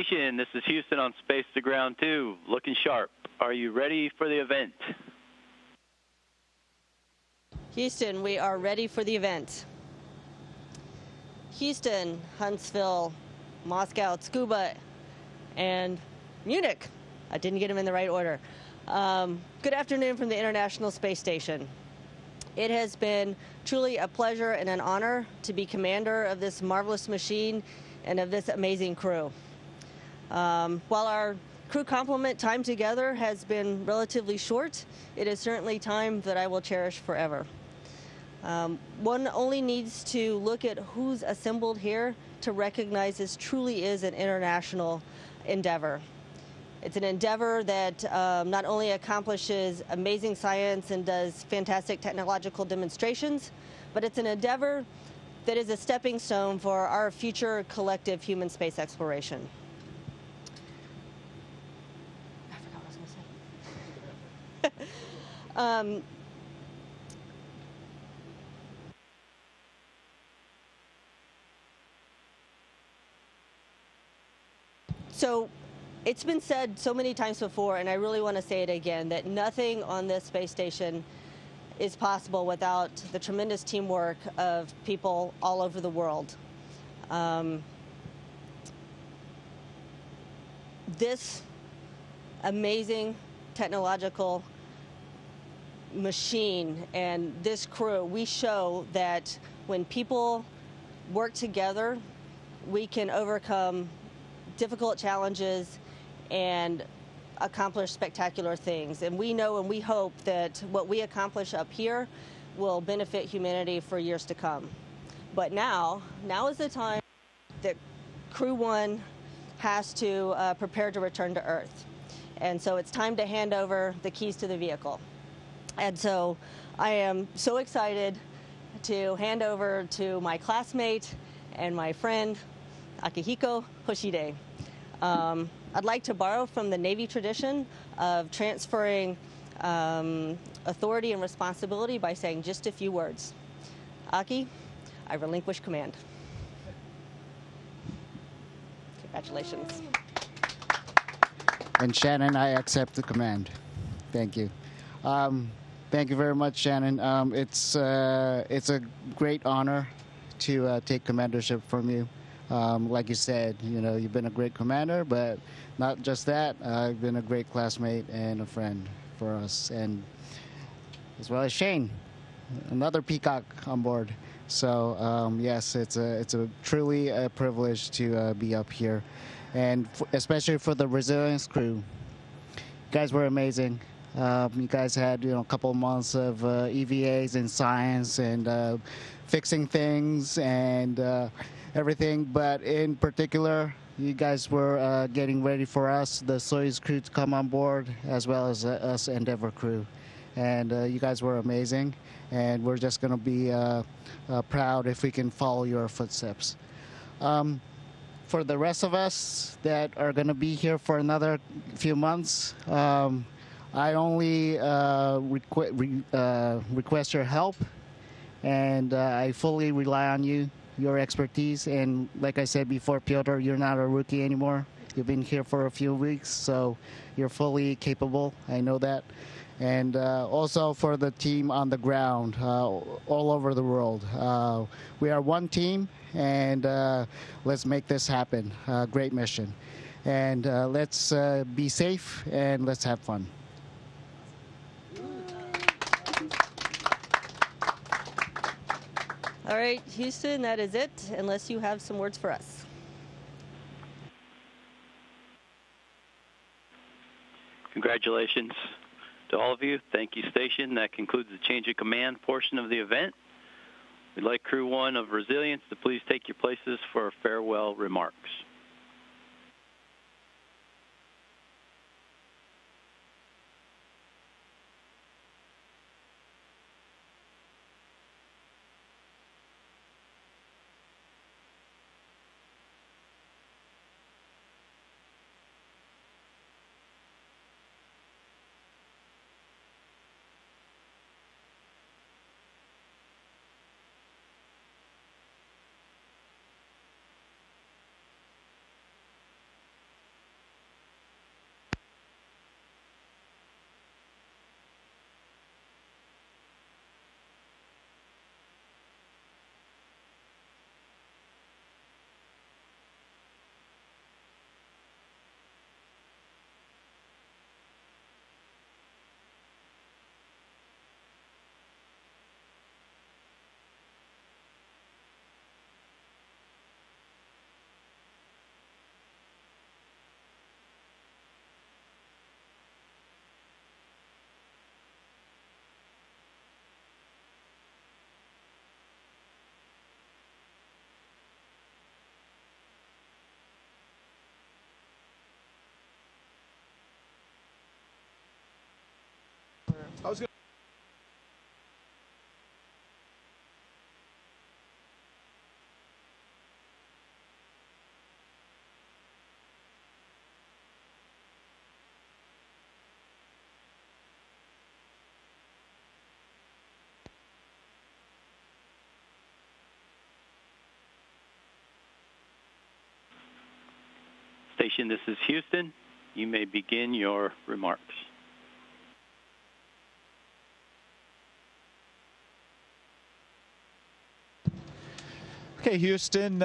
Station, this is Houston on Space to Ground 2, looking sharp. Are you ready for the event? Houston, we are ready for the event. Houston, Huntsville, Moscow, Tsukuba, and Munich. I didn't get them in the right order. Good afternoon from the International Space Station. It has been truly a pleasure and an honor to be commander of this marvelous machine and of this amazing crew. While our crew complement time together has been relatively short, it is certainly time that I will cherish forever. One only needs to look at who's assembled here to recognize this truly is an international endeavor. It's an endeavor that not only accomplishes amazing science and does fantastic technological demonstrations, but it's an endeavor that is a stepping stone for our future collective human space exploration. I forgot what I was going to say. So it's been said so many times before, and I really want to say it again, that nothing on this space station is possible without the tremendous teamwork of people all over the world. This amazing technological machine and this crew, we show that when people work together, we can overcome difficult challenges and accomplish spectacular things. And we know and we hope that what we accomplish up here will benefit humanity for years to come. But now is the time that Crew 1 has to prepare to return to Earth. And so it's time to hand over the keys to the vehicle. And so I am so excited to hand over to my classmate and my friend, Aki Hoshide. I'd like to borrow from the Navy tradition of transferring authority and responsibility by saying just a few words. Aki, I relinquish command. Congratulations. And Shannon, I accept the command. Thank you. Thank you very much, Shannon. It's a great honor to take commandership from you. Like you said, you know, you've been a great commander, but not just that, you've been a great classmate and a friend for us, and as well as Shane, another peacock on board. So yes, it's a truly a privilege to be up here, and especially for the resilience crew. You guys were amazing. You guys had, you know, a couple of months of EVAs in science and fixing things and everything, but in particular, you guys were getting ready for us, the Soyuz crew, to come on board, as well as us Endeavour crew. And you guys were amazing, and we're just going to be proud if we can follow your footsteps. For the rest of us that are going to be here for another few months, I only request your help, and I fully rely on you, your expertise. And like I said before, Piotr, you're not a rookie anymore. You've been here for a few weeks, so you're fully capable. I know that. And also for the team on the ground all over the world. We are one team, and let's make this happen. Great mission. And let's be safe, and let's have fun. All right, Houston, that is it, unless you have some words for us. Congratulations to all of you. Thank you, Station. That concludes the change of command portion of the event. We'd like Crew 1 of Resilience to please take your places for farewell remarks. Station, this is Houston. You may begin your remarks. Okay, Houston,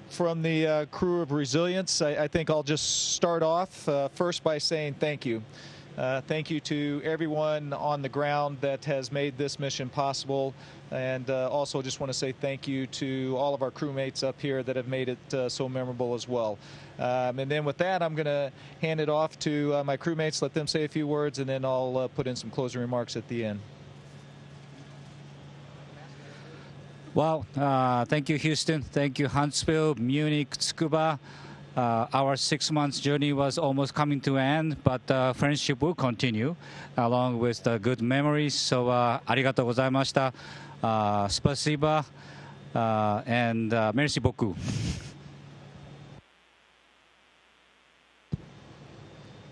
from the crew of Resilience, I think I'll just start off first by saying thank you. Thank you to everyone on the ground that has made this mission possible, and also just want to say thank you to all of our crewmates up here that have made it so memorable as well. And then with that, I'm going to hand it off to my crewmates, let them say a few words, and then I'll put in some closing remarks at the end. Well, thank you, Houston. Thank you, Huntsville, Munich, Tsukuba. Our 6 months journey was almost coming to an end, but friendship will continue along with the good memories. So, ありがとうございました. Spasiba and merci beaucoup.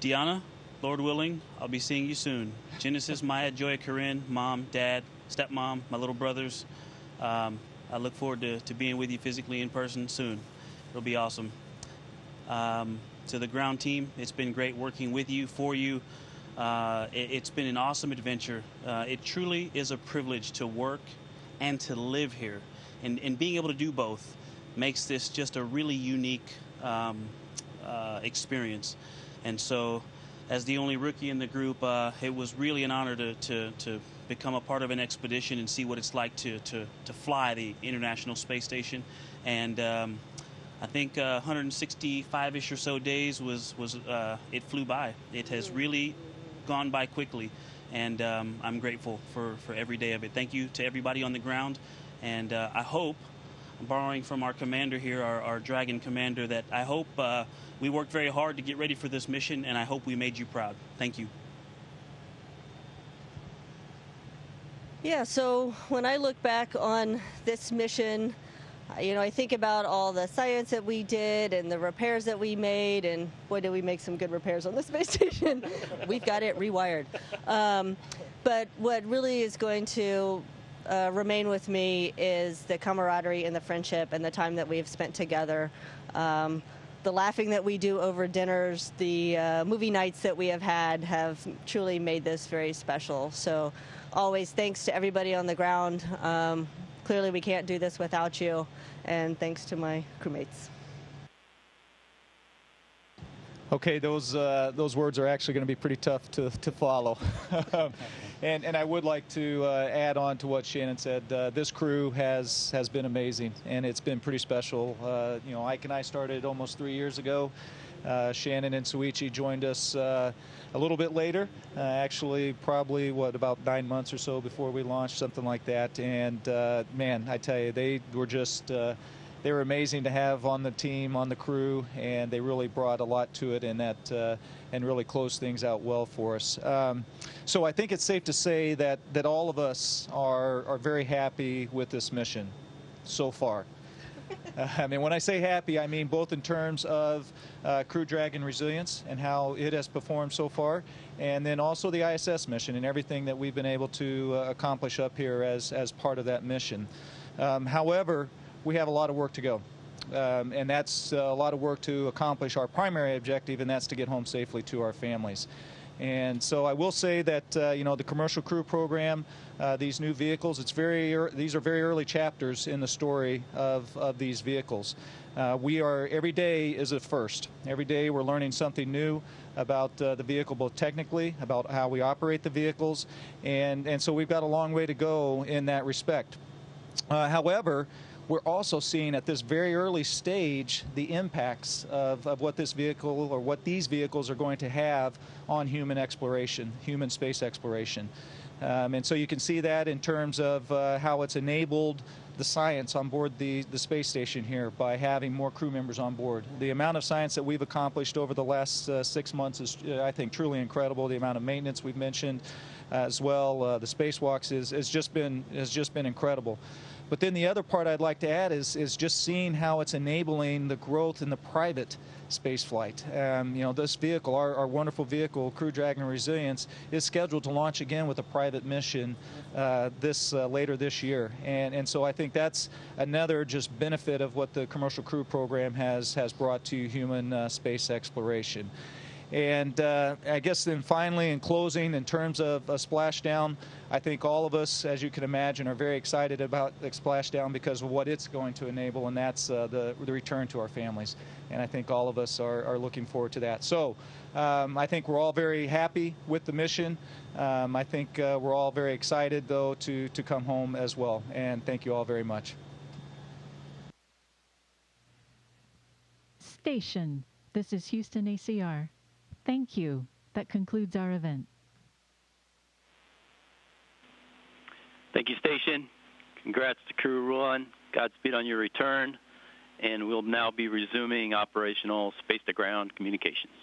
Deanna, Lord willing, I'll be seeing you soon. Genesis, Maya, Joya, Corinne, Mom, Dad, Stepmom, my little brothers. I look forward to being with you physically in person soon. It'll be awesome. To the ground team, it's been great working with you, for you. It's been an awesome adventure. It truly is a privilege to work and to live here. And being able to do both makes this just a really unique experience. And so, as the only rookie in the group, it was really an honor to become a part of an expedition and see what it's like to fly the International Space Station. And I think 165-ish or so days it flew by. It has really gone by quickly, and I'm grateful for every day of it. Thank you to everybody on the ground, and I hope, borrowing from our commander here, our Dragon commander, that I hope we worked very hard to get ready for this mission, and I hope we made you proud. Thank you. Yeah, so when I look back on this mission, I think about all the science that we did and the repairs that we made, and boy, did we make some good repairs on the space station. We've got it rewired. But what really is going to remain with me is the camaraderie and the friendship and the time that we've spent together. The laughing that we do over dinners, the movie nights that we have had have truly made this very special. So always thanks to everybody on the ground. Clearly we can't do this without you, and thanks to my crewmates. Okay, those words are actually going to be pretty tough to follow. And I would like to add on to what Shannon said. This crew has been amazing, and it's been pretty special. Ike and I started almost 3 years ago. Shannon and Soichi joined us a little bit later, actually probably, about 9 months or so before we launched, something like that. And man, I tell you, they were amazing to have on the team, on the crew, and they really brought a lot to it, and really closed things out well for us. So I think it's safe to say that all of us are very happy with this mission so far. I mean, when I say happy, I mean both in terms of Crew Dragon Resilience and how it has performed so far, and then also the ISS mission and everything that we've been able to accomplish up here as part of that mission. However, we have a lot of work to go, and that's a lot of work to accomplish our primary objective, and that's to get home safely to our families. And so I will say that the commercial crew program, these new vehicles, these are very early chapters in the story of these vehicles. Every day is a first. Every day we're learning something new about the vehicle, both technically, about how we operate the vehicles, and so we've got a long way to go in that respect. However, we're also seeing at this very early stage the impacts of what this vehicle or what these vehicles are going to have on human exploration, human space exploration. And so you can see that in terms of how it's enabled the science on board the space station here by having more crew members on board. The amount of science that we've accomplished over the last 6 months is, I think, truly incredible. The amount of maintenance we've mentioned as well, the spacewalks has just been incredible. But then the other part I'd like to add is just seeing how it's enabling the growth in the private space flight. You know, this vehicle, our wonderful vehicle, Crew Dragon Resilience, is scheduled to launch again with a private mission later this year. And so I think that's another just benefit of what the Commercial Crew Program has brought to human space exploration. And I guess then finally, in closing, in terms of a splashdown, I think all of us, as you can imagine, are very excited about the splashdown because of what it's going to enable, and that's the return to our families. And I think all of us are looking forward to that. So I think we're all very happy with the mission. I think we're all very excited, though, to come home as well. And thank you all very much. Station. This is Houston ACR. Thank you. That concludes our event. Thank you, Station. Congrats to Crew 1. Godspeed on your return. And we'll now be resuming operational space-to-ground communications.